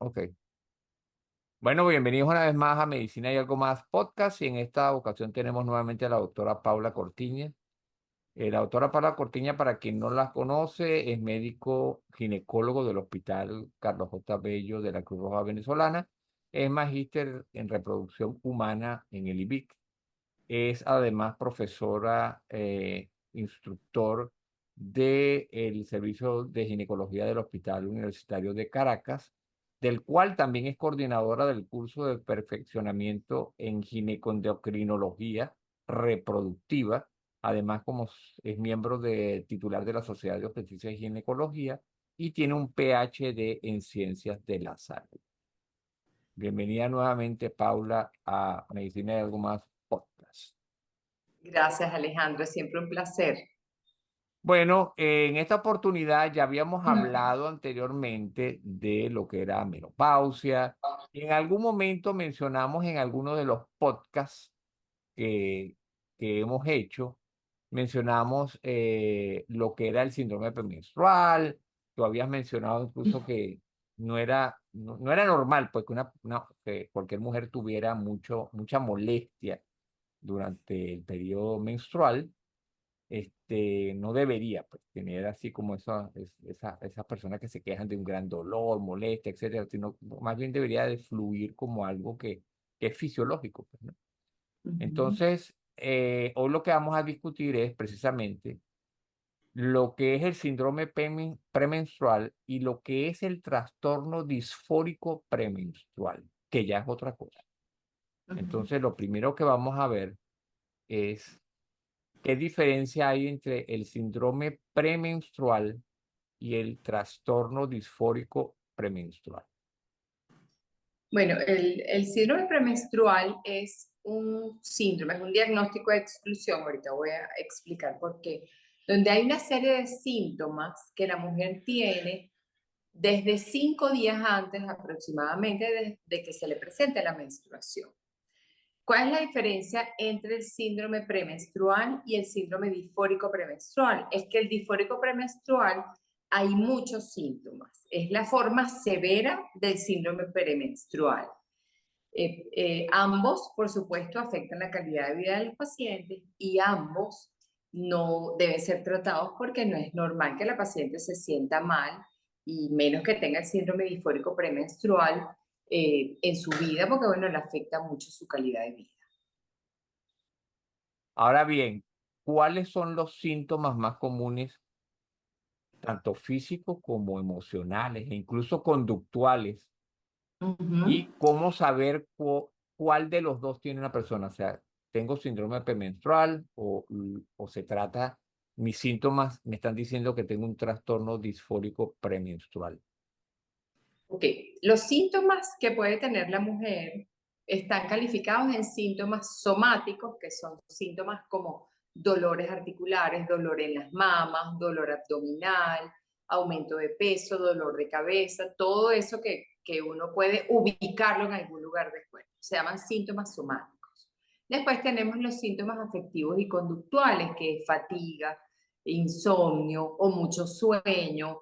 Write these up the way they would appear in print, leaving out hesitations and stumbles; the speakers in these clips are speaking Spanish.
Ok. Bueno, bienvenidos una vez más a Medicina y Algo Más Podcast y en esta ocasión tenemos nuevamente a la doctora Paula Cortiña. La doctora Paula Cortiña, para quien no la conoce, es médico ginecólogo del Hospital Carlos J. Bello de la Cruz Roja Venezolana. Es magíster en reproducción humana en el IBIC. Es además profesora, instructor del Servicio de Ginecología del Hospital Universitario de Caracas, del cual también es coordinadora del curso de perfeccionamiento en ginecoendocrinología reproductiva. Además, es miembro titular de la Sociedad de Obstetricia y Ginecología y tiene un PhD en Ciencias de la Salud. Bienvenida nuevamente, Paula, a Medicina y Algo Más Podcast. Gracias, Alejandro, es siempre un placer. Bueno, en esta oportunidad ya habíamos hablado anteriormente de lo que era menopausia. En algún momento mencionamos en alguno de los podcasts que, que hemos hecho, mencionamos lo que era el síndrome premenstrual. Tú habías mencionado incluso que no era normal pues, que cualquier mujer tuviera mucha molestia durante el periodo menstrual. No debería pues, tener así como esas personas que se quejan de un gran dolor, molestia, etcétera, sino más bien debería de fluir como algo que es fisiológico, pues, ¿no? Ujú. Entonces, hoy lo que vamos a discutir es precisamente lo que es el síndrome premenstrual y lo que es el trastorno disfórico premenstrual, que ya es otra cosa. Ujú. Entonces, lo primero que vamos a ver es ¿qué diferencia hay entre el síndrome premenstrual y el trastorno disfórico premenstrual? Bueno, el síndrome premenstrual es un síndrome, es un diagnóstico de exclusión, ahorita voy a explicar por qué, donde hay una serie de síntomas que la mujer tiene desde 5 días antes aproximadamente de que se le presente la menstruación. ¿Cuál es la diferencia entre el síndrome premenstrual y el síndrome disfórico premenstrual? Es que el disfórico premenstrual hay muchos síntomas. Es la forma severa del síndrome premenstrual. Ambos, por supuesto, afectan la calidad de vida de los pacientes y ambos no deben ser tratados porque no es normal que la paciente se sienta mal y menos que tenga el síndrome disfórico premenstrual en su vida porque, bueno, le afecta mucho su calidad de vida. Ahora bien, ¿cuáles son los síntomas más comunes, tanto físicos como emocionales e incluso conductuales? Ujú. ¿Y cómo saber cuál de los dos tiene una persona? O sea, ¿tengo síndrome premenstrual o se trata, mis síntomas me están diciendo que tengo un trastorno disfórico premenstrual? Ok, los síntomas que puede tener la mujer están calificados en síntomas somáticos, que son síntomas como dolores articulares, dolor en las mamas, dolor abdominal, aumento de peso, dolor de cabeza, todo eso que uno puede ubicarlo en algún lugar del cuerpo. Se llaman síntomas somáticos. Después tenemos los síntomas afectivos y conductuales, que es fatiga, insomnio o mucho sueño,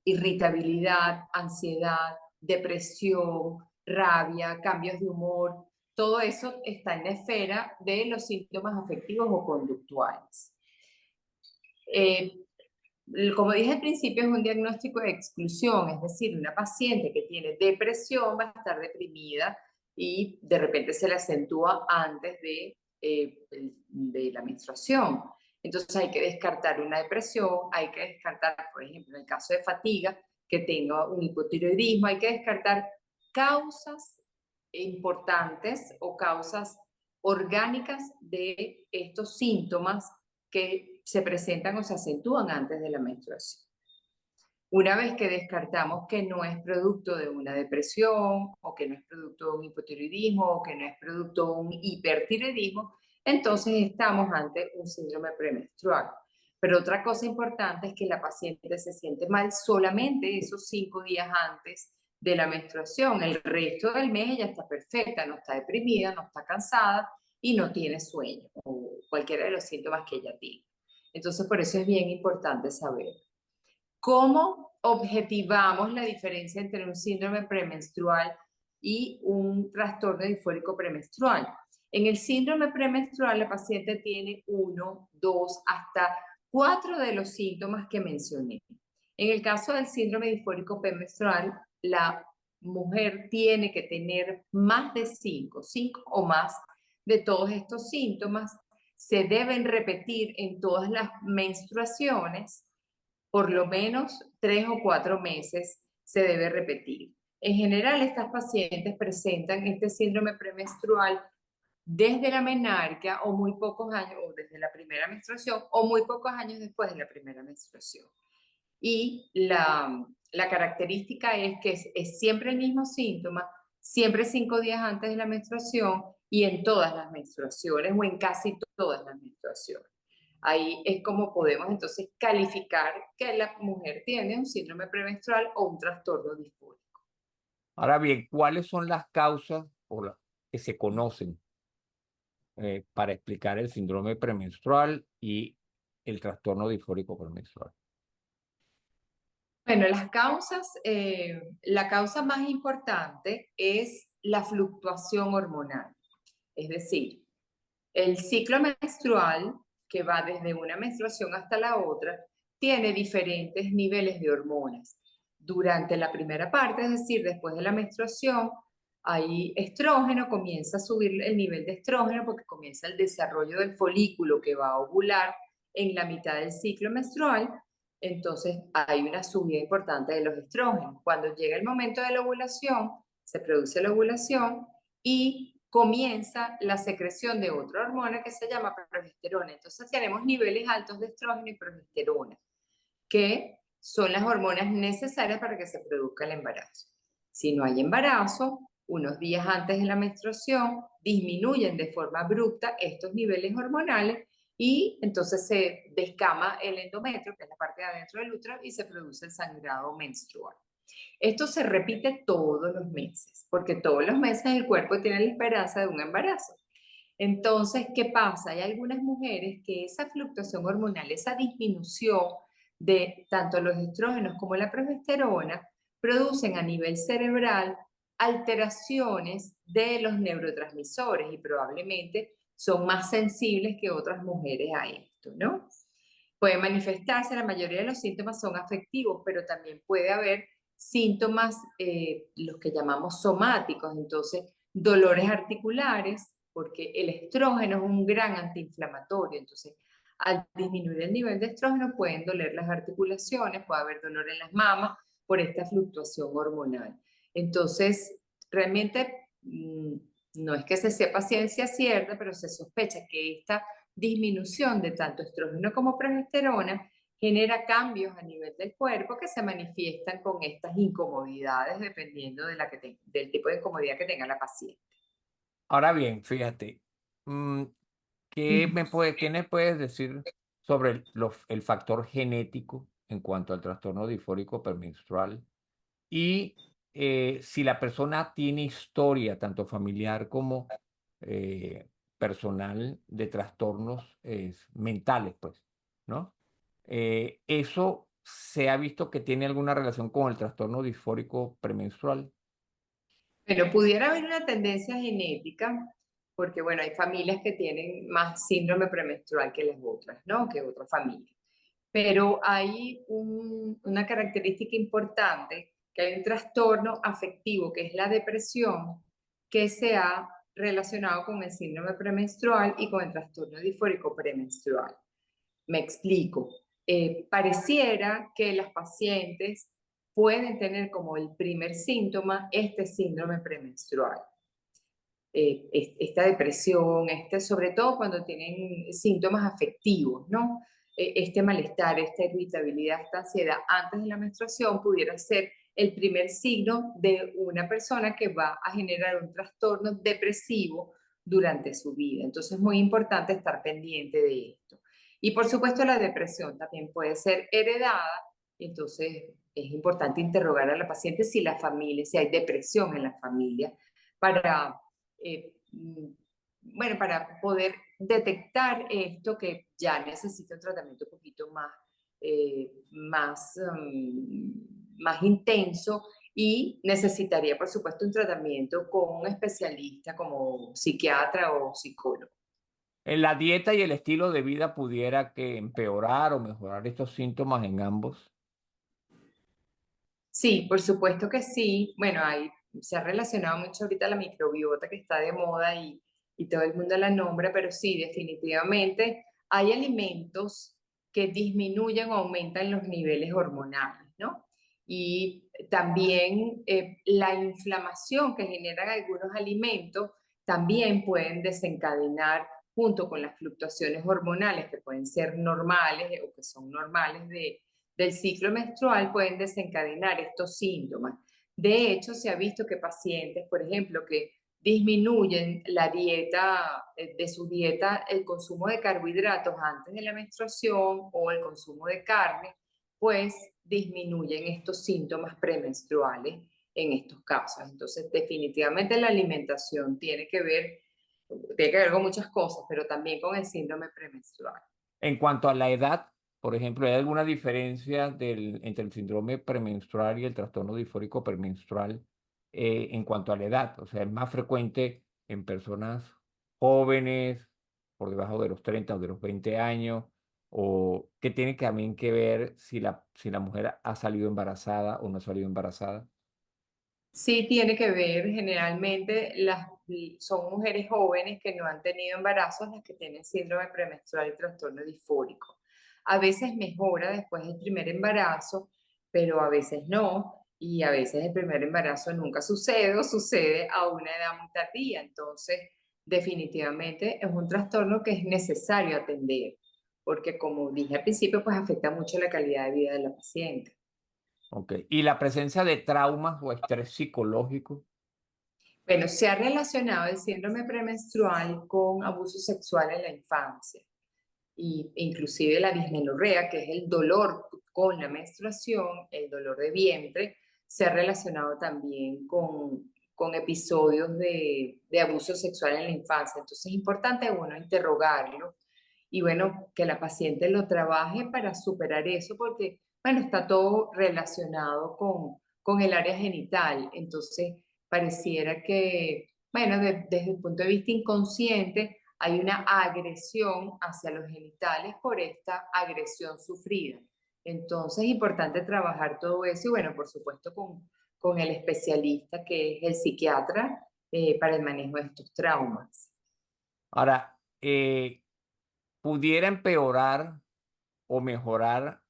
irritabilidad, ansiedad, depresión, rabia, cambios de humor. Todo eso está en la esfera de los síntomas afectivos o conductuales. Eh, como dije al principio, es un diagnóstico de exclusión, es decir, una paciente que tiene depresión va a estar deprimida y de repente se le acentúa antes de la menstruación. Entonces hay que descartar una depresión, hay que descartar, por ejemplo, en el caso de fatiga, que tenga un hipotiroidismo, hay que descartar causas importantes o causas orgánicas de estos síntomas que se presentan o se acentúan antes de la menstruación. Una vez que descartamos que no es producto de una depresión o que no es producto de un hipotiroidismo o que no es producto de un hipertiroidismo, entonces estamos ante un síndrome premenstrual. Pero otra cosa importante es que la paciente se siente mal solamente esos 5 días antes de la menstruación. El resto del mes ella está perfecta, no está deprimida, no está cansada y no tiene sueño o cualquiera de los síntomas que ella tiene. Entonces, por eso es bien importante saber. ¿Cómo objetivamos la diferencia entre un síndrome premenstrual y un trastorno disfórico premenstrual? En el síndrome premenstrual, la paciente tiene 1, 2, hasta 4 de los síntomas que mencioné. En el caso del síndrome disfórico premenstrual, la mujer tiene que tener más de 5 o más de todos estos síntomas. Se deben repetir en todas las menstruaciones por lo menos 3 o 4 meses se debe repetir. En general, estas pacientes presentan este síndrome premenstrual desde la menarquia o muy pocos años, o desde la primera menstruación, o muy pocos años después de la primera menstruación. Y la característica es que es siempre el mismo síntoma, siempre 5 días antes de la menstruación y en todas las menstruaciones o en casi todas las menstruaciones. Ahí es como podemos entonces calificar que la mujer tiene un síndrome premenstrual o un trastorno disfórico. Ahora bien, ¿cuáles son las causas que se conocen para explicar el síndrome premenstrual y el trastorno disfórico premenstrual? Bueno, las causas, la causa más importante es la fluctuación hormonal, es decir, el ciclo menstrual, que va desde una menstruación hasta la otra, tiene diferentes niveles de hormonas. Durante la primera parte, es decir, después de la menstruación, hay estrógeno, comienza a subir el nivel de estrógeno porque comienza el desarrollo del folículo que va a ovular en la mitad del ciclo menstrual. Entonces hay una subida importante de los estrógenos. Cuando llega el momento de la ovulación, se produce la ovulación y comienza la secreción de otra hormona que se llama progesterona. Entonces tenemos niveles altos de estrógeno y progesterona, que son las hormonas necesarias para que se produzca el embarazo. Si no hay embarazo, unos días antes de la menstruación, disminuyen de forma abrupta estos niveles hormonales y entonces se descama el endometrio, que es la parte de adentro del útero, y se produce el sangrado menstrual. Esto se repite todos los meses, porque todos los meses el cuerpo tiene la esperanza de un embarazo. Entonces, ¿qué pasa? Hay algunas mujeres que esa fluctuación hormonal, esa disminución de tanto los estrógenos como la progesterona, producen a nivel cerebral alteraciones de los neurotransmisores y probablemente son más sensibles que otras mujeres a esto, ¿no? Puede manifestarse, la mayoría de los síntomas son afectivos, pero también puede haber síntomas, los que llamamos somáticos, entonces dolores articulares, porque el estrógeno es un gran antiinflamatorio, entonces al disminuir el nivel de estrógeno pueden doler las articulaciones, puede haber dolor en las mamas por esta fluctuación hormonal. Entonces, realmente no es que se sepa ciencia cierta, pero se sospecha que esta disminución de tanto estrógeno como progesterona genera cambios a nivel del cuerpo que se manifiestan con estas incomodidades dependiendo del tipo de incomodidad que tenga la paciente. Ahora bien, fíjate, mm, ¿qué me puedes decir sobre el factor genético en cuanto al trastorno disfórico premenstrual? Y si la persona tiene historia, tanto familiar como personal, de trastornos mentales, pues, ¿no? ¿Eso se ha visto que tiene alguna relación con el trastorno disfórico premenstrual? Pero pudiera haber una tendencia genética, porque bueno, hay familias que tienen más síndrome premenstrual que las otras, ¿no? Que otras familias. Pero hay una característica importante, que hay un trastorno afectivo, que es la depresión, que se ha relacionado con el síndrome premenstrual y con el trastorno disfórico premenstrual. Me explico. Pareciera que las pacientes pueden tener como el primer síntoma este síndrome premenstrual. Esta depresión, sobre todo cuando tienen síntomas afectivos, ¿no? Este malestar, esta irritabilidad, esta ansiedad antes de la menstruación pudiera ser el primer signo de una persona que va a generar un trastorno depresivo durante su vida. Entonces es muy importante estar pendiente de esto. Y por supuesto la depresión también puede ser heredada, entonces es importante interrogar a la paciente si la familia, si hay depresión en la familia, para eh, bueno, para poder detectar esto que ya necesita un tratamiento un poquito más más intenso y necesitaría, por supuesto, un tratamiento con un especialista como psiquiatra o psicólogo. En la dieta y el estilo de vida pudiera que empeorar o mejorar estos síntomas en ambos. Sí, por supuesto que sí. Bueno, se ha relacionado mucho ahorita la microbiota que está de moda y todo el mundo la nombra, pero sí, definitivamente hay alimentos que disminuyen o aumentan los niveles hormonales, ¿no? Y también la inflamación que generan algunos alimentos también pueden desencadenar, junto con las fluctuaciones hormonales que pueden ser normales o que son normales del ciclo menstrual, pueden desencadenar estos síntomas. De hecho, se ha visto que pacientes, por ejemplo, que disminuyen la dieta, de su dieta, el consumo de carbohidratos antes de la menstruación o el consumo de carne, pues disminuyen estos síntomas premenstruales en estos casos. Entonces, definitivamente la alimentación tiene que ver con muchas cosas, pero también con el síndrome premenstrual. En cuanto a la edad, por ejemplo, ¿hay alguna diferencia entre el síndrome premenstrual y el trastorno disfórico premenstrual en cuanto a la edad? O sea, ¿es más frecuente en personas jóvenes, por debajo de los 30 o de los 20 años? ¿O qué tiene también que ver si la mujer ha salido embarazada o no ha salido embarazada? Sí, tiene que ver, generalmente son mujeres jóvenes que no han tenido embarazos las que tienen síndrome premenstrual y trastorno disfórico. A veces mejora después del primer embarazo, pero a veces no, y a veces el primer embarazo nunca sucede o sucede a una edad muy tardía. Entonces, definitivamente es un trastorno que es necesario atender, porque como dije al principio, pues afecta mucho la calidad de vida de la paciente. Ok. ¿Y la presencia de traumas o estrés psicológico? Bueno, se ha relacionado el síndrome premenstrual con abuso sexual en la infancia y inclusive la dismenorrea, que es el dolor con la menstruación, el dolor de vientre, se ha relacionado también con episodios de abuso sexual en la infancia. Entonces es importante, bueno, interrogarlo y bueno, que la paciente lo trabaje para superar eso, porque, bueno, está todo relacionado con el área genital. Entonces, pareciera que, bueno, desde el punto de vista inconsciente, hay una agresión hacia los genitales por esta agresión sufrida. Entonces, es importante trabajar todo eso y, bueno, por supuesto, con el especialista que es el psiquiatra para el manejo de estos traumas. Ahora, ¿pudiera empeorar o mejorar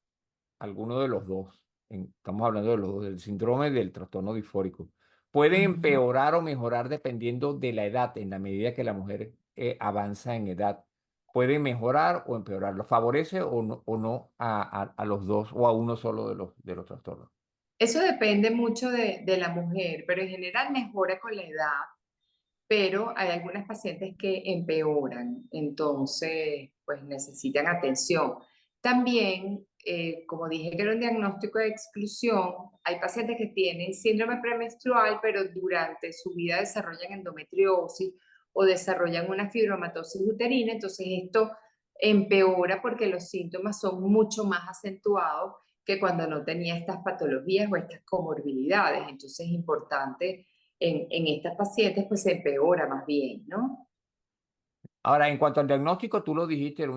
alguno de los dos? Estamos hablando de los dos, del síndrome y del trastorno disfórico. ¿Puede Ujú. empeorar o mejorar dependiendo de la edad, en la medida que la mujer avanza en edad? ¿Puede mejorar o empeorar? ¿Lo favorece o no a los dos o a uno solo de los trastornos? Eso depende mucho de la mujer, pero en general mejora con la edad, pero hay algunas pacientes que empeoran, entonces pues necesitan atención. También, como dije que era un diagnóstico de exclusión, hay pacientes que tienen síndrome premenstrual, pero durante su vida desarrollan endometriosis o desarrollan una fibromatosis uterina, entonces esto empeora porque los síntomas son mucho más acentuados que cuando no tenía estas patologías o estas comorbilidades. Entonces es importante en estas pacientes, pues se empeora más bien, ¿no? Ahora, en cuanto al diagnóstico, tú lo dijiste, es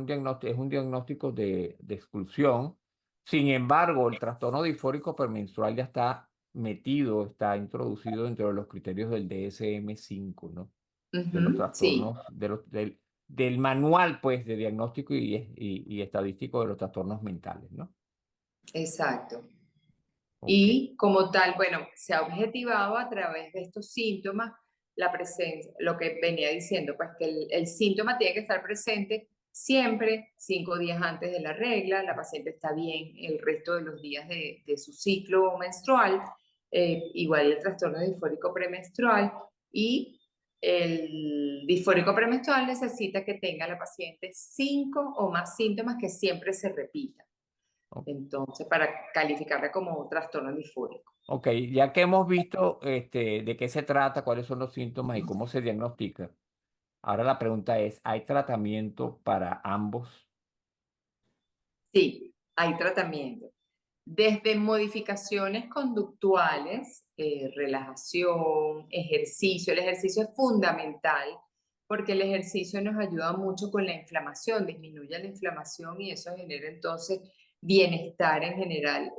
un diagnóstico de exclusión. Sin embargo, el trastorno disfórico premenstrual ya está metido, está introducido dentro de los criterios del DSM-5, ¿no? De los Ujú, sí, trastornos, del manual, pues, de diagnóstico y estadístico de los trastornos mentales, ¿no? exacto. Ok. Y como tal, bueno, se ha objetivado a través de estos síntomas la presencia, lo que venía diciendo, pues que el síntoma tiene que estar presente siempre 5 días antes de la regla, la paciente está bien el resto de los días de su ciclo menstrual, igual el trastorno disfórico premenstrual y el disfórico premenstrual necesita que tenga la paciente 5 o más síntomas que siempre se repitan. Entonces, para calificarla como trastorno disfórico. Ok, ya que hemos visto de qué se trata, cuáles son los síntomas y cómo se diagnostica, ahora la pregunta es, ¿hay tratamiento para ambos? Sí, hay tratamiento. Desde modificaciones conductuales, relajación, ejercicio. El ejercicio es fundamental porque el ejercicio nos ayuda mucho con la inflamación, disminuye la inflamación y eso genera entonces bienestar en general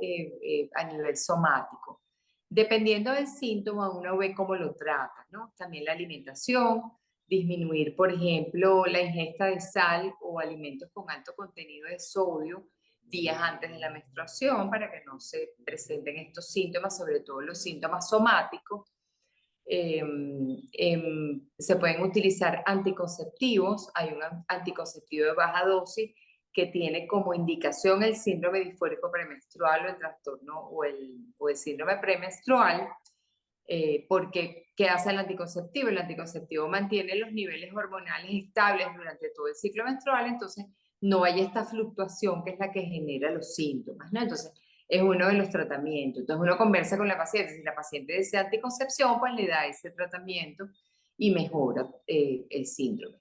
a nivel somático. Dependiendo del síntoma, uno ve cómo lo trata, ¿no? También la alimentación, disminuir, por ejemplo, la ingesta de sal o alimentos con alto contenido de sodio días antes de la menstruación para que no se presenten estos síntomas, sobre todo los síntomas somáticos. Se pueden utilizar anticonceptivos. Hay un anticonceptivo de baja dosis que tiene como indicación el síndrome disfórico premenstrual o el trastorno o el síndrome premenstrual. Porque, ¿qué hace el anticonceptivo? El anticonceptivo mantiene los niveles hormonales estables durante todo el ciclo menstrual, entonces no hay esta fluctuación que es la que genera los síntomas, ¿no? Entonces, es uno de los tratamientos. Entonces, uno conversa con la paciente. Si la paciente desea anticoncepción, pues le da ese tratamiento y mejora el síndrome.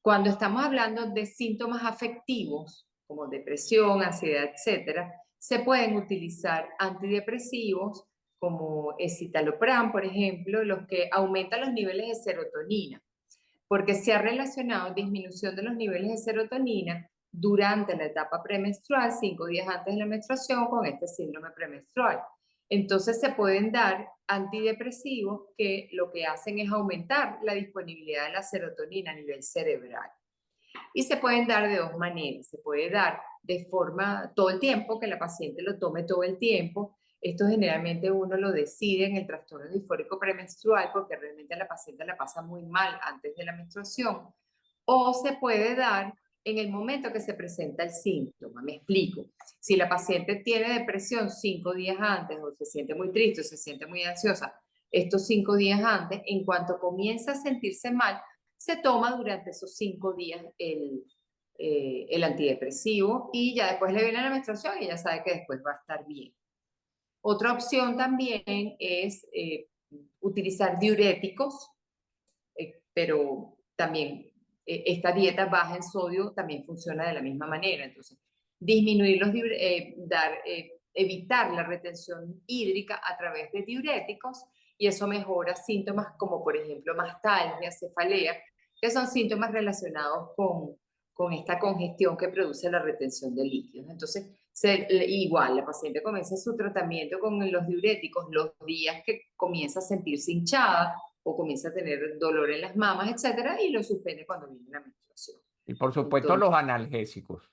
Cuando estamos hablando de síntomas afectivos, como depresión, ansiedad, etcétera, se pueden utilizar antidepresivos como escitalopram, por ejemplo, los que aumentan los niveles de serotonina, porque se ha relacionado disminución de los niveles de serotonina durante la etapa premenstrual, 5 días antes de la menstruación, con este síndrome premenstrual. Entonces se pueden dar antidepresivos que lo que hacen es aumentar la disponibilidad de la serotonina a nivel cerebral. Y se pueden dar de dos maneras. Se puede dar de forma todo el tiempo, que la paciente lo tome todo el tiempo. Esto generalmente uno lo decide en el trastorno disfórico premenstrual porque realmente la paciente la pasa muy mal antes de la menstruación. O se puede dar en el momento que se presenta el síntoma. Me explico. Si la paciente tiene depresión 5 días antes o se siente muy triste o se siente muy ansiosa estos 5 días antes, en cuanto comienza a sentirse mal, se toma durante esos 5 días el antidepresivo y ya después le viene la menstruación y ya sabe que después va a estar bien. Otra opción también es utilizar diuréticos, pero también esta dieta baja en sodio también funciona de la misma manera. Entonces, disminuir evitar la retención hídrica a través de diuréticos y eso mejora síntomas como por ejemplo mastalgia, cefalea, que son síntomas relacionados con esta congestión que produce la retención de líquidos. Entonces, igual, la paciente comienza su tratamiento con los diuréticos los días que comienza a sentirse hinchada o comienza a tener dolor en las mamas, etcétera, y lo suspende cuando viene la menstruación. Y por supuesto Entonces, los analgésicos.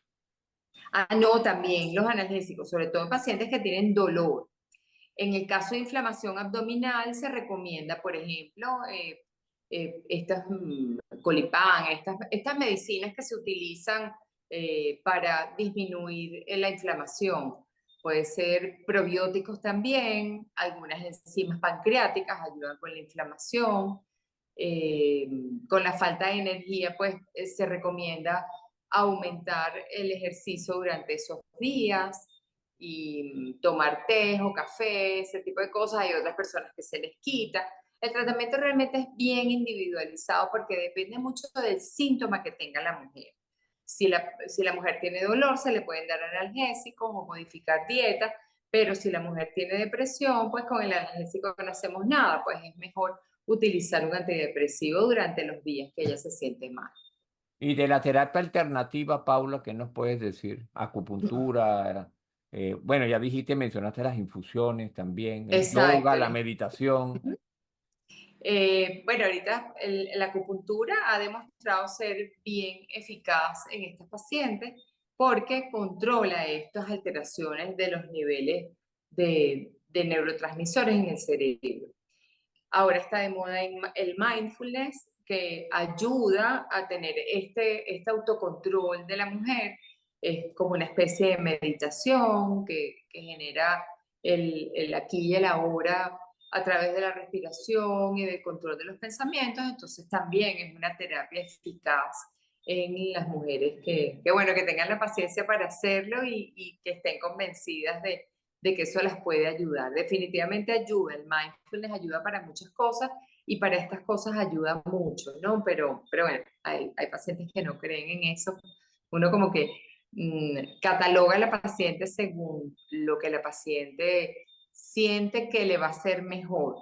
no, también los analgésicos, sobre todo en pacientes que tienen dolor. En el caso de inflamación abdominal se recomienda, por ejemplo, estas Colipan, estas medicinas que se utilizan para disminuir la inflamación. Puede ser probióticos también, algunas enzimas pancreáticas ayudan con la inflamación. Con la falta de energía, pues se recomienda aumentar el ejercicio durante esos días y tomar té o café, ese tipo de cosas. Hay otras personas que se les quita. El tratamiento realmente es bien individualizado porque depende mucho del síntoma que tenga la mujer. Si la mujer tiene dolor, se le pueden dar analgésicos o modificar dieta, pero si la mujer tiene depresión, pues con el analgésico no hacemos nada, pues es mejor utilizar un antidepresivo durante los días que ella se siente mal. Y de la terapia alternativa, Paula, ¿qué nos puedes decir? Acupuntura, bueno, ya dijiste, mencionaste las infusiones también, el yoga, Exacto. la meditación. Bueno, ahorita la acupuntura ha demostrado ser bien eficaz en estas pacientes porque controla estas alteraciones de los niveles de neurotransmisores en el cerebro. Ahora está de moda el mindfulness, que ayuda a tener este autocontrol de la mujer. Es como una especie de meditación que genera el aquí y el ahora a través de la respiración y del control de los pensamientos. Entonces también es una terapia eficaz en las mujeres bueno, que tengan la paciencia para hacerlo y que estén convencidas de que eso las puede ayudar. Definitivamente ayuda, el mindfulness ayuda para muchas cosas y para estas cosas ayuda mucho, ¿no? Pero bueno, hay pacientes que no creen en eso. Uno como que cataloga a la paciente según lo que la paciente siente que le va a ser mejor.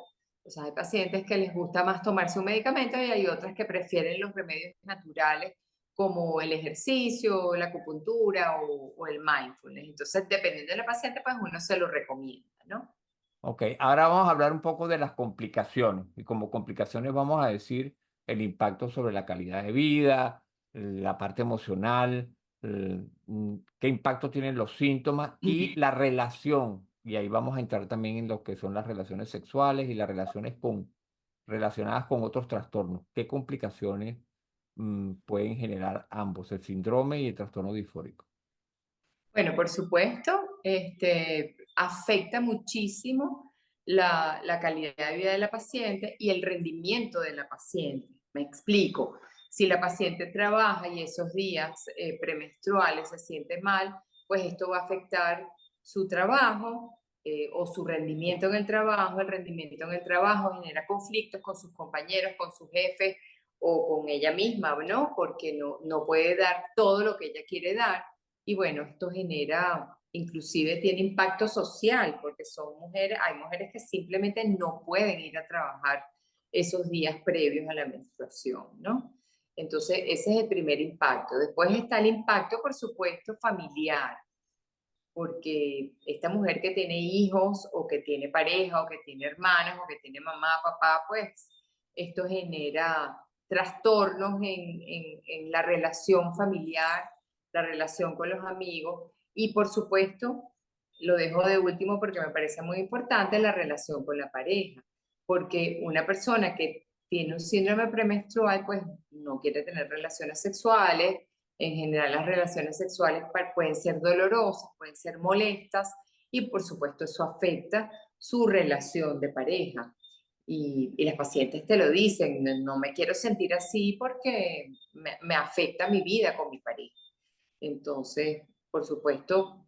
O sea, hay pacientes que les gusta más tomarse un medicamento y hay otras que prefieren los remedios naturales como el ejercicio, la acupuntura o el mindfulness. Entonces, dependiendo de la paciente, pues uno se lo recomienda, ¿no? Ok, ahora vamos a hablar un poco de las complicaciones. Y como complicaciones vamos a decir el impacto sobre la calidad de vida, la parte emocional, qué impacto tienen los síntomas y la relación. Y ahí vamos a entrar también en lo que son las relaciones sexuales y las relaciones relacionadas con otros trastornos. ¿Qué complicaciones pueden generar ambos, el síndrome y el trastorno disfórico? Bueno, por supuesto, afecta muchísimo la calidad de vida de la paciente y el rendimiento de la paciente. Me explico. Si la paciente trabaja y esos días premenstruales se siente mal, pues esto va a afectar su trabajo o su rendimiento en el trabajo. El rendimiento en el trabajo genera conflictos con sus compañeros, con su jefe o con ella misma, ¿no? Porque no puede dar todo lo que ella quiere dar y bueno, esto genera, inclusive tiene impacto social, porque son mujeres, hay mujeres que simplemente no pueden ir a trabajar esos días previos a la menstruación, ¿no? Entonces, ese es el primer impacto. Después está el impacto, por supuesto, familiar, porque esta mujer que tiene hijos o que tiene pareja o que tiene hermanas o que tiene mamá, papá, pues esto genera trastornos en la relación familiar, la relación con los amigos y por supuesto, lo dejo de último porque me parece muy importante, la relación con la pareja, porque una persona que tiene un síndrome premenstrual pues no quiere tener relaciones sexuales, en general, las relaciones sexuales pueden ser dolorosas, pueden ser molestas y por supuesto eso afecta su relación de pareja. Y las pacientes te lo dicen, no me quiero sentir así porque me afecta mi vida con mi pareja. Entonces, por supuesto,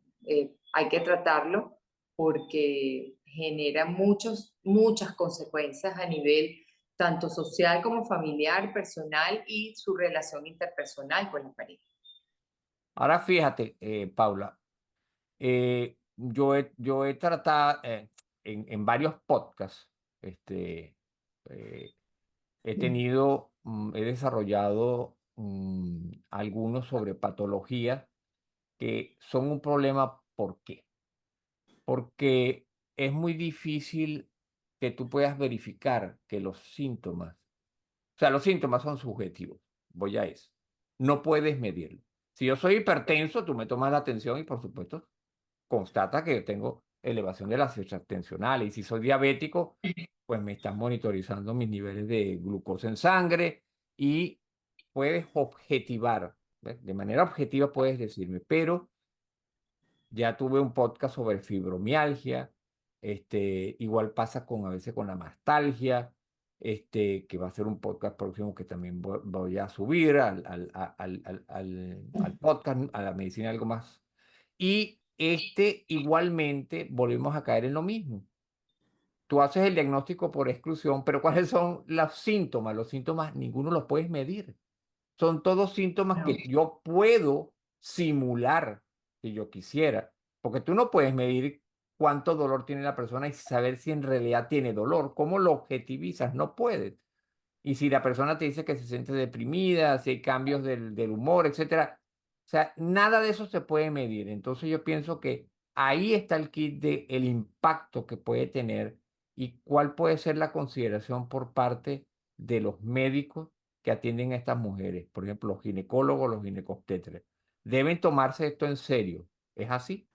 hay que tratarlo porque genera muchas consecuencias a nivel tanto social como familiar, personal y su relación interpersonal con la pareja. Ahora fíjate, Paula, yo he tratado en varios podcasts, este, eh, he desarrollado algunos sobre patologías que son un problema. ¿Por qué? Porque es muy difícil que tú puedas verificar que los síntomas, o sea, los síntomas son subjetivos. Voy a eso. No puedes medirlo. Si yo soy hipertenso, tú me tomas la atención y por supuesto constata que yo tengo elevación de las fechas tensionales. Y si soy diabético, pues me están monitorizando mis niveles de glucosa en sangre y puedes objetivar, ¿ves? De manera objetiva puedes decirme, pero ya tuve un podcast sobre fibromialgia, igual pasa con a veces con la mastalgia, que va a ser un podcast próximo que también voy a subir al podcast, a la medicina algo más. Y igualmente volvemos a caer en lo mismo. Tú haces el diagnóstico por exclusión, pero ¿cuáles son los síntomas? Los síntomas ninguno los puedes medir. Son todos síntomas No. que yo puedo simular si yo quisiera, porque tú no puedes medir cuánto dolor tiene la persona y saber si en realidad tiene dolor. ¿Cómo lo objetivizas? No puedes. Y si la persona te dice que se siente deprimida, si hay cambios del humor, etcétera, o sea, nada de eso se puede medir. Entonces yo pienso que ahí está el kit de el impacto que puede tener y cuál puede ser la consideración por parte de los médicos que atienden a estas mujeres. Por ejemplo, los ginecólogos, los ginecobstetras. Deben tomarse esto en serio. ¿Es así?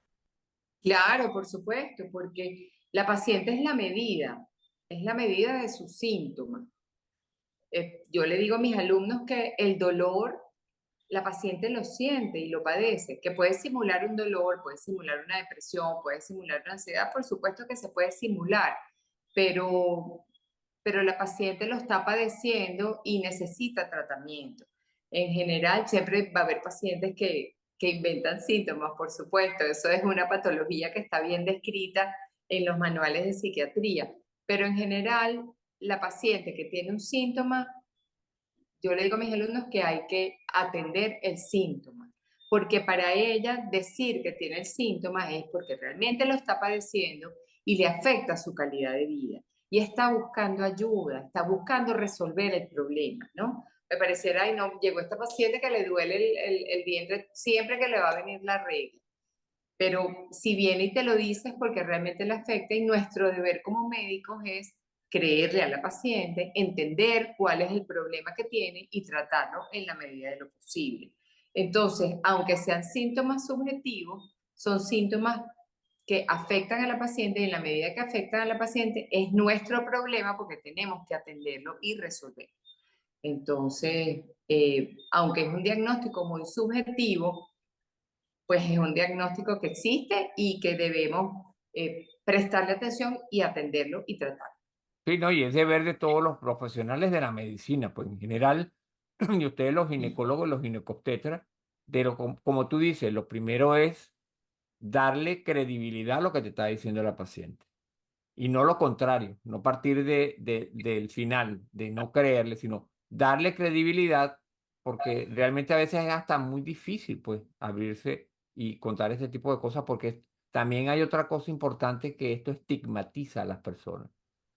Claro, por supuesto, porque la paciente es la medida de sus síntomas. Yo le digo a mis alumnos que el dolor, la paciente lo siente y lo padece, que puede simular un dolor, puede simular una depresión, puede simular una ansiedad, por supuesto que se puede simular, pero, pero la paciente lo está padeciendo y necesita tratamiento. En general, siempre va a haber pacientes que inventan síntomas, por supuesto, eso es una patología que está bien descrita en los manuales de psiquiatría, pero en general, la paciente que tiene un síntoma yo le digo a mis alumnos que hay que atender el síntoma, porque para ella decir que tiene el síntoma es porque realmente lo está padeciendo y le afecta su calidad de vida. Y está buscando ayuda, está buscando resolver el problema, ¿no? Me pareciera, ay, no, llegó esta paciente que le duele el vientre siempre que le va a venir la regla. Pero si viene y te lo dices porque realmente le afecta y nuestro deber como médicos es creerle a la paciente, entender cuál es el problema que tiene y tratarlo en la medida de lo posible. Entonces, aunque sean síntomas subjetivos, son síntomas que afectan a la paciente y en la medida que afectan a la paciente es nuestro problema porque tenemos que atenderlo y resolverlo. Entonces, aunque es un diagnóstico muy subjetivo, pues es un diagnóstico que existe y que debemos prestarle atención y atenderlo y tratarlo. Sí, no, y es deber de todos los profesionales de la medicina, pues en general, y ustedes los ginecólogos, los ginecobstetras, como tú dices, lo primero es darle credibilidad a lo que te está diciendo la paciente. Y no lo contrario, no partir del final, de no creerle, sino darle credibilidad, porque realmente a veces es hasta muy difícil, pues, abrirse y contar este tipo de cosas, porque también hay otra cosa importante que esto estigmatiza a las personas.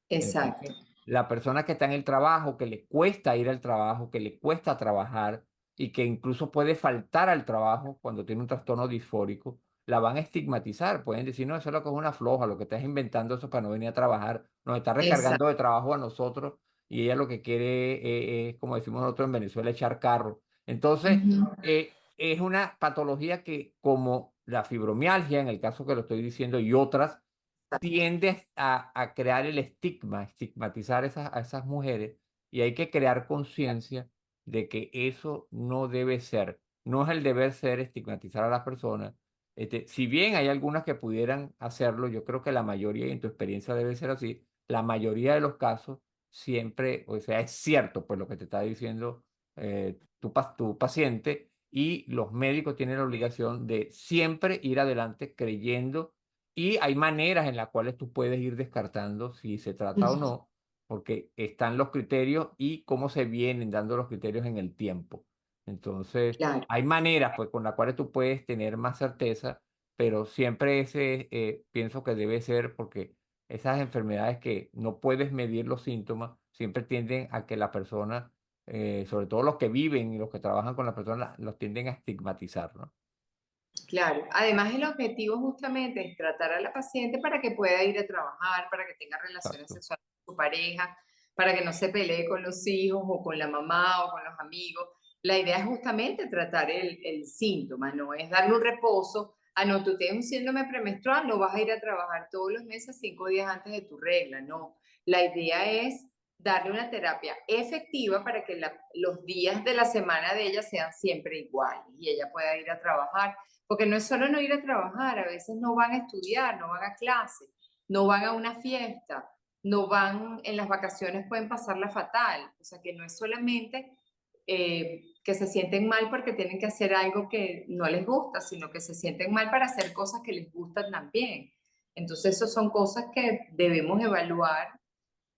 Exacto, Entonces, la persona que está en el trabajo, que le cuesta ir al trabajo, que le cuesta trabajar y que incluso puede faltar al trabajo cuando tiene un trastorno disfórico, la van a estigmatizar. Pueden decir, no, eso es lo que es una floja, lo que estás inventando eso para no venir a trabajar, nos está recargando exacto. de trabajo a nosotros y ella lo que quiere es, como decimos nosotros en Venezuela, echar carro. Entonces, Ujú. es una patología que, como la fibromialgia, en el caso que lo estoy diciendo, y otras, tiende a crear el estigma, estigmatizar a esas mujeres, y hay que crear conciencia de que eso no debe ser. No es el deber ser estigmatizar a las personas. Si bien hay algunas que pudieran hacerlo, yo creo que la mayoría, y en tu experiencia debe ser así, la mayoría de los casos siempre, o sea, es cierto, pues lo que te está diciendo tu paciente, y los médicos tienen la obligación de siempre ir adelante creyendo, y hay maneras en las cuales tú puedes ir descartando si se trata o no, porque están los criterios y cómo se vienen dando los criterios en el tiempo. Entonces, Claro, hay maneras pues con las cuales tú puedes tener más certeza, pero siempre ese pienso que debe ser, porque esas enfermedades que no puedes medir los síntomas siempre tienden a que la persona, sobre todo los que viven y los que trabajan con la persona, los tienden a estigmatizar, ¿no? claro. Además, el objetivo justamente es tratar a la paciente para que pueda ir a trabajar, para que tenga relaciones Exacto. sexuales con su pareja, para que no se pelee con los hijos o con la mamá o con los amigos. La idea es justamente tratar el síntoma, no es darle un reposo. Ah, no, tú tienes un síndrome premenstrual, no vas a ir a trabajar todos los meses 5 días antes de tu regla, no. La idea es darle una terapia efectiva para que los días de la semana de ella sean siempre iguales y ella pueda ir a trabajar, porque no es solo no ir a trabajar, a veces no van a estudiar, no van a clase, no van a una fiesta, no van en las vacaciones, pueden pasarla fatal. O sea que no es solamente que se sienten mal porque tienen que hacer algo que no les gusta, sino que se sienten mal para hacer cosas que les gustan también. Entonces, esas son cosas que debemos evaluar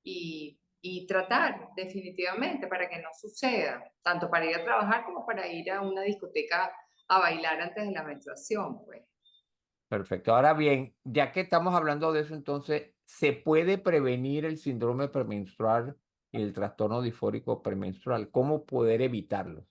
y tratar definitivamente para que no suceda, tanto para ir a trabajar como para ir a una discoteca a bailar antes de la menstruación, pues. Perfecto. Ahora bien, ya que estamos hablando de eso, entonces, ¿se puede prevenir el síndrome premenstrual y el trastorno disfórico premenstrual? ¿Cómo poder evitarlos?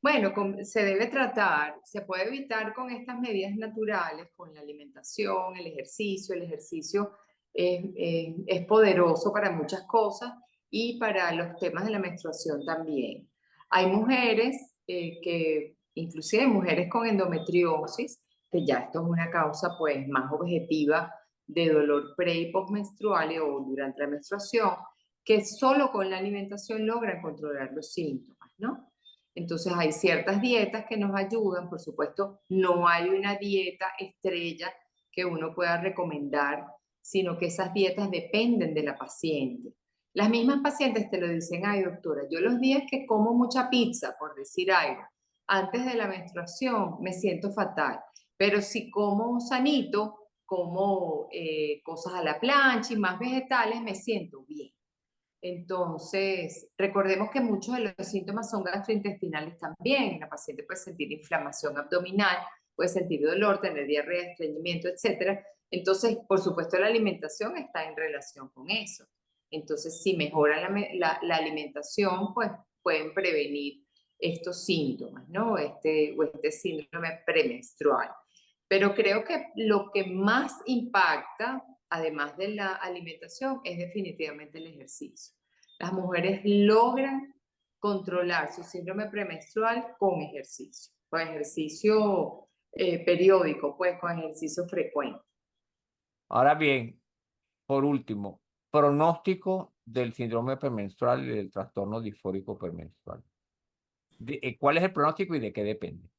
Bueno, se debe tratar, se puede evitar con estas medidas naturales, con la alimentación, el ejercicio. El ejercicio es poderoso para muchas cosas y para los temas de la menstruación también. Hay mujeres inclusive mujeres con endometriosis, que ya esto es una causa pues más objetiva de dolor pre y postmenstrual o durante la menstruación, que solo con la alimentación logran controlar los síntomas, ¿no? Entonces hay ciertas dietas que nos ayudan, por supuesto, no hay una dieta estrella que uno pueda recomendar, sino que esas dietas dependen de la paciente. Las mismas pacientes te lo dicen, ay doctora, yo los días que como mucha pizza, por decir algo, antes de la menstruación me siento fatal, pero si como sanito, como cosas a la plancha y más vegetales, me siento bien. Entonces, recordemos que muchos de los síntomas son gastrointestinales también. La paciente puede sentir inflamación abdominal, puede sentir dolor, tener diarrea, estreñimiento, etcétera. Entonces, por supuesto, la alimentación está en relación con eso. Entonces, si mejoran la alimentación, pues pueden prevenir estos síntomas, ¿no? O este síndrome premenstrual. Pero creo que lo que más impacta, además de la alimentación, es definitivamente el ejercicio. Las mujeres logran controlar su síndrome premenstrual con ejercicio periódico, pues con ejercicio frecuente. Ahora bien, por último, pronóstico del síndrome premenstrual y del trastorno disfórico premenstrual. ¿Cuál es el pronóstico y de qué depende?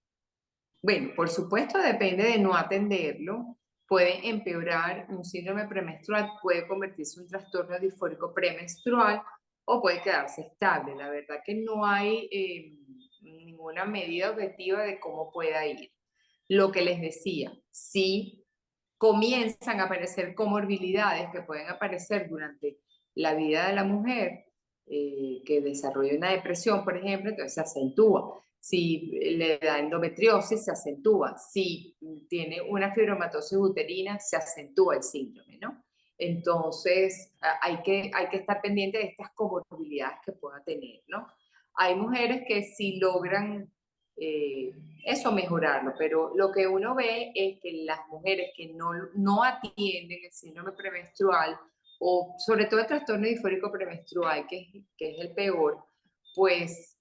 Bueno, por supuesto depende de no atenderlo. Puede empeorar un síndrome premenstrual, puede convertirse en un trastorno disfórico premenstrual o puede quedarse estable. La verdad que no hay ninguna medida objetiva de cómo pueda ir. Lo que les decía, si comienzan a aparecer comorbilidades que pueden aparecer durante la vida de la mujer, que desarrolla una depresión, por ejemplo, entonces se acentúa. Si le da endometriosis, se acentúa. Si tiene una fibromatosis uterina, se acentúa el síndrome, ¿no? Entonces, hay que estar pendiente de estas comorbilidades que pueda tener, ¿no? Hay mujeres que sí logran eh, eso mejorarlo, pero lo que uno ve es que las mujeres que no atienden el síndrome premenstrual o sobre todo el trastorno disfórico premenstrual, que es el peor, pues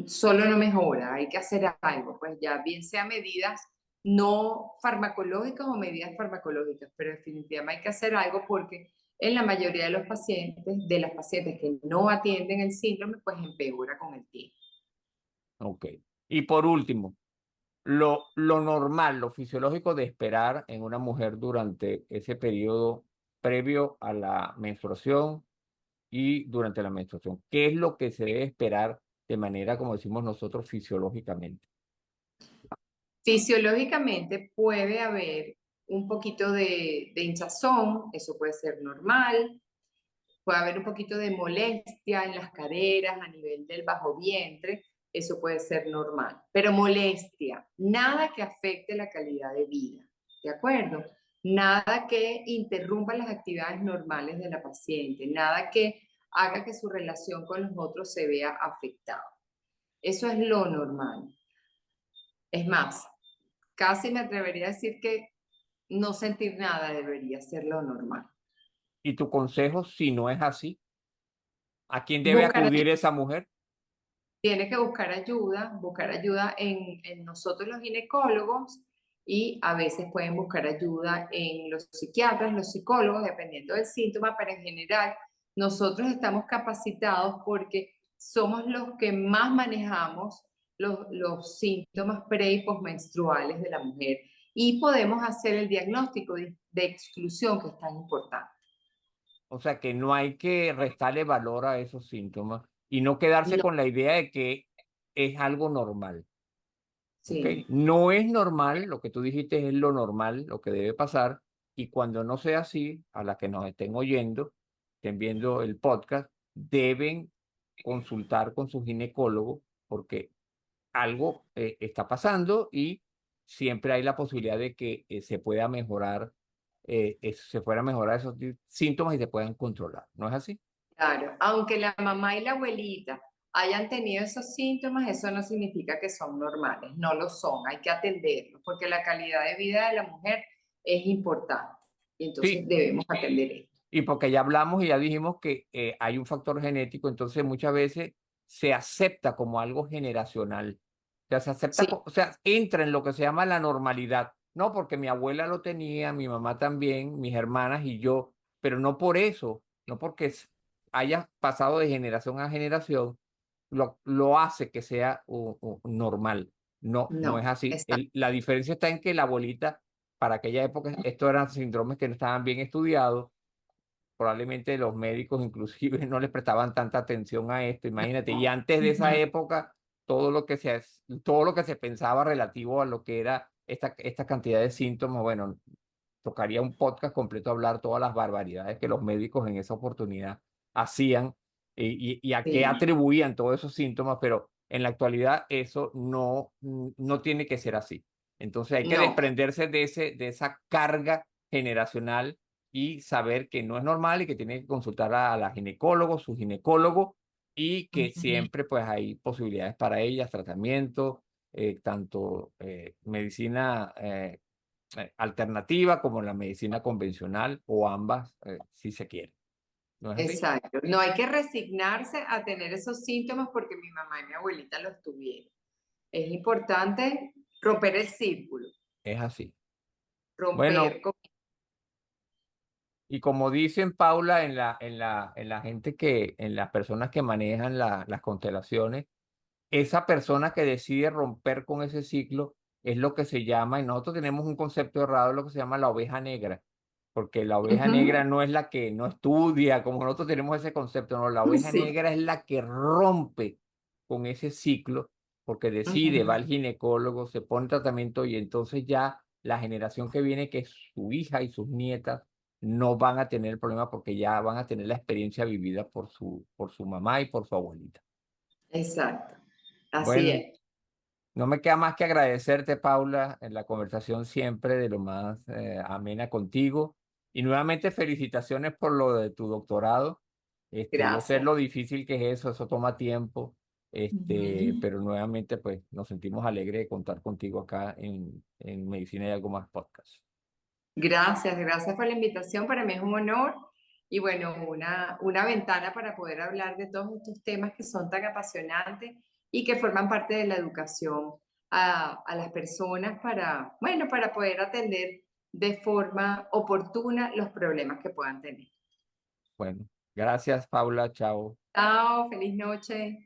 solo no mejora, hay que hacer algo, pues ya bien sea medidas no farmacológicas o medidas farmacológicas, pero definitivamente hay que hacer algo porque en la mayoría de los pacientes, de las pacientes que no atienden el síndrome, pues empeora con el tiempo. Ok. Y por último, lo normal, lo fisiológico de esperar en una mujer durante ese periodo previo a la menstruación y durante la menstruación. ¿Qué es lo que se debe esperar de manera, como decimos nosotros, fisiológicamente? Fisiológicamente puede haber un poquito de hinchazón, eso puede ser normal, puede haber un poquito de molestia en las caderas a nivel del bajo vientre, eso puede ser normal, pero molestia, nada que afecte la calidad de vida, ¿de acuerdo? Nada que interrumpa las actividades normales de la paciente, nada que haga que su relación con los otros se vea afectada. Eso es lo normal. Es más, casi me atrevería a decir que no sentir nada debería ser lo normal. Y tu consejo, si no es así, ¿a quién debe Buscar acudir ayuda, esa mujer? tiene que buscar ayuda en nosotros los ginecólogos y a veces pueden buscar ayuda en los psiquiatras, los psicólogos, dependiendo del síntoma, pero en general nosotros estamos capacitados porque somos los que más manejamos los síntomas pre y postmenstruales de la mujer y podemos hacer el diagnóstico de exclusión que es tan importante. O sea, que no hay que restarle valor a esos síntomas y no quedarse No, con la idea de que es algo normal. ¿Ok? sí, No es normal, lo que tú dijiste es lo normal, lo que debe pasar, y cuando no sea así, a las que nos estén oyendo, estén viendo el podcast, deben consultar con su ginecólogo porque algo está pasando y siempre hay la posibilidad de que se pueda mejorar, se puedan mejorar esos síntomas y se puedan controlar. ¿No es así? claro, aunque la mamá y la abuelita hayan tenido esos síntomas, eso no significa que son normales, no lo son, hay que atenderlos, porque la calidad de vida de la mujer es importante y entonces Sí, debemos atender esto. y porque ya hablamos y ya dijimos que hay un factor genético, entonces muchas veces se acepta como algo generacional. O sea, se acepta, Sí, o sea, entra en lo que se llama la normalidad. No, porque mi abuela lo tenía, mi mamá también, mis hermanas y yo, pero no por eso, no porque haya pasado de generación a generación, lo hace que sea normal. No, no es no, así. exacto. La diferencia está en que la abuelita, para aquella época, estos eran síndromes que no estaban bien estudiados, probablemente los médicos inclusive no les prestaban tanta atención a esto, imagínate, y antes de esa Ujú. época, todo lo que se pensaba relativo a lo que era esta cantidad de síntomas, bueno, tocaría un podcast completo a hablar todas las barbaridades que los médicos en esa oportunidad hacían y a qué Sí, atribuían todos esos síntomas, pero en la actualidad eso no tiene que ser así. Entonces hay que no. desprenderse de esa carga generacional y saber que no es normal y que tiene que consultar a la ginecólogo, su ginecólogo, y que Ujú. siempre pues hay posibilidades para ellas, tratamiento, tanto medicina alternativa como la medicina convencional o ambas, si se quiere. ¿No es así? Exacto. No hay que resignarse a tener esos síntomas porque mi mamá y mi abuelita los tuvieron. Es importante romper el círculo, Es así. Bueno, romper con... y como dicen Paula, en la gente en las personas que manejan las constelaciones, esa persona que decide romper con ese ciclo es lo que se llama, y nosotros tenemos un concepto errado, lo que se llama la oveja negra, porque la oveja negra Ujú. no es la que no estudia, como nosotros tenemos ese concepto, no, la oveja Sí. negra es la que rompe con ese ciclo, porque decide, va Ujú. al ginecólogo, se pone tratamiento y entonces ya la generación que viene, que es su hija y sus nietas, no van a tener el problema porque ya van a tener la experiencia vivida por su mamá y por su abuelita. Exacto. Así Bueno, es. no me queda más que agradecerte, Paula, en la conversación siempre de lo más amena contigo. Y nuevamente felicitaciones por lo de tu doctorado. Yo sé Gracias. lo difícil que es eso toma tiempo. Ujú. Pero nuevamente pues nos sentimos alegres de contar contigo acá en Medicina y Algo Más Podcast. Gracias, gracias por la invitación. Para mí es un honor y bueno, una ventana para poder hablar de todos estos temas que son tan apasionantes y que forman parte de la educación a las personas para, bueno, para poder atender de forma oportuna los problemas que puedan tener. Bueno, gracias, Paula. Chao. Chao, feliz noche.